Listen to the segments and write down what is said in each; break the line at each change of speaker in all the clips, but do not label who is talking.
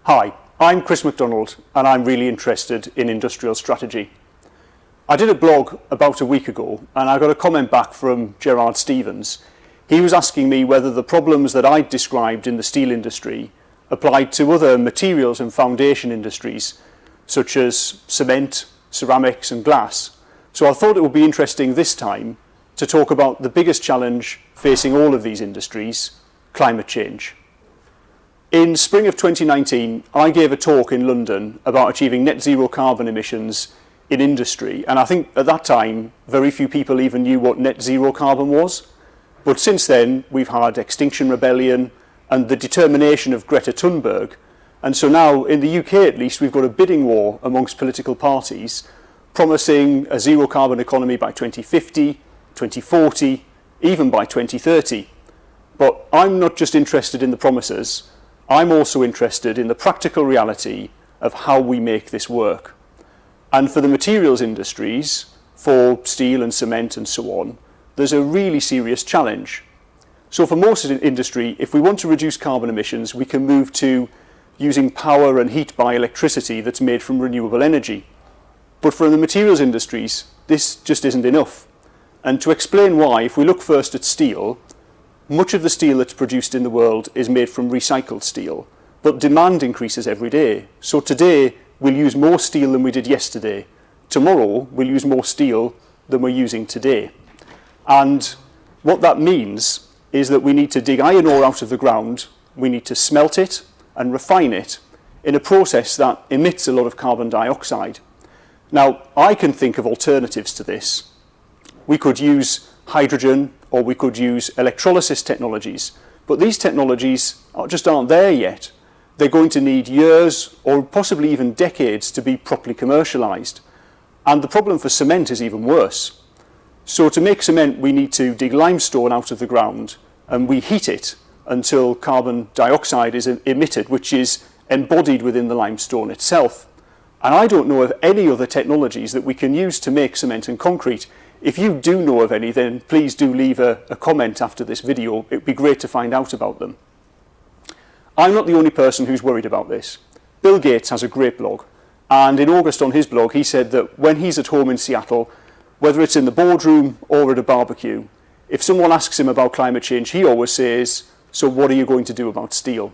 Hi, I'm Chris MacDonald and I'm really interested in industrial strategy. I did a blog about a week ago and I got a comment back from Gerard Stevens. He was asking me whether the problems that I'd described in the steel industry applied to other materials and foundation industries such as cement, ceramics and glass. So I thought it would be interesting this time to talk about the biggest challenge facing all of these industries, climate change. In spring of 2019, I gave a talk in London about achieving net zero carbon emissions in industry, and I think at that time very few people even knew what net zero carbon was. But since then we've had Extinction Rebellion and the determination of Greta Thunberg, and so now in the UK at least we've got a bidding war amongst political parties promising a zero carbon economy by 2050, 2040, even by 2030. But I'm not just interested in the promises, I'm also interested in the practical reality of how we make this work. And for the materials industries, for steel and cement and so on, there's a really serious challenge. So for most of the industry, if we want to reduce carbon emissions, we can move to using power and heat by electricity that's made from renewable energy. But for the materials industries, this just isn't enough. And to explain why, if we look first at steel, much of the steel that's produced in the world is made from recycled steel, but demand increases every day. So today we'll use more steel than we did yesterday. Tomorrow we'll use more steel than we're using today. And what that means is that we need to dig iron ore out of the ground, we need to smelt it and refine it in a process that emits a lot of carbon dioxide. Now, I can think of alternatives to this. We could use hydrogen, or we could use electrolysis technologies, but these technologies just aren't there yet. They're going to need years or possibly even decades to be properly commercialized. And the problem for cement is even worse. So to make cement, we need to dig limestone out of the ground and we heat it until carbon dioxide is emitted, which is embodied within the limestone itself. And I don't know of any other technologies that we can use to make cement and concrete. If you do know of any, then please do leave a comment after this video. It'd be great to find out about them. I'm not the only person who's worried about this. Bill Gates has a great blog, and in August on his blog he said that when he's at home in Seattle, whether it's in the boardroom or at a barbecue, if someone asks him about climate change, he always says, "So what are you going to do about steel?"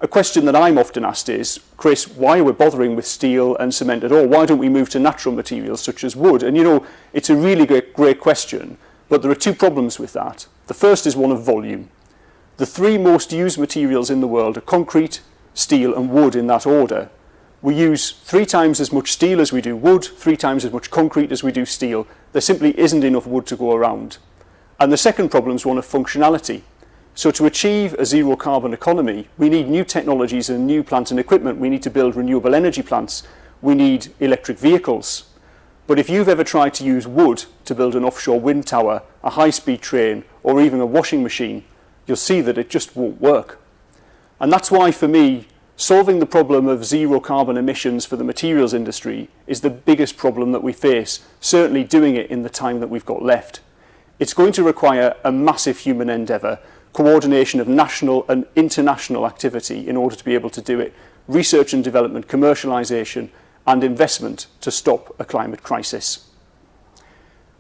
A question that I'm often asked is, Chris, why are we bothering with steel and cement at all? Why don't we move to natural materials such as wood? And you know, it's a really great question, but there are two problems with that. The first is one of volume. The three most used materials in the world are concrete, steel and wood in that order. We use 3 times as much steel as we do wood, 3 times as much concrete as we do steel. There simply isn't enough wood to go around. And the second problem is one of functionality. So to achieve a zero carbon economy, we need new technologies and new plant and equipment. We need to build renewable energy plants. We need electric vehicles. But if you've ever tried to use wood to build an offshore wind tower, a high-speed train, or even a washing machine, you'll see that it just won't work. And that's why, for me, solving the problem of zero carbon emissions for the materials industry is the biggest problem that we face, certainly doing it in the time that we've got left. It's going to require a massive human endeavour, coordination of national and international activity in order to be able to do it, research and development, commercialisation and investment to stop a climate crisis.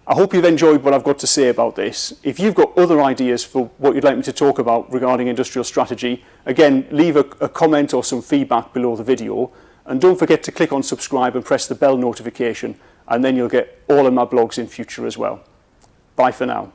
I hope you've enjoyed what I've got to say about this. If you've got other ideas for what you'd like me to talk about regarding industrial strategy, again, leave a comment or some feedback below the video, and don't forget to click on subscribe and press the bell notification, and then you'll get all of my blogs in future as well. Bye for now.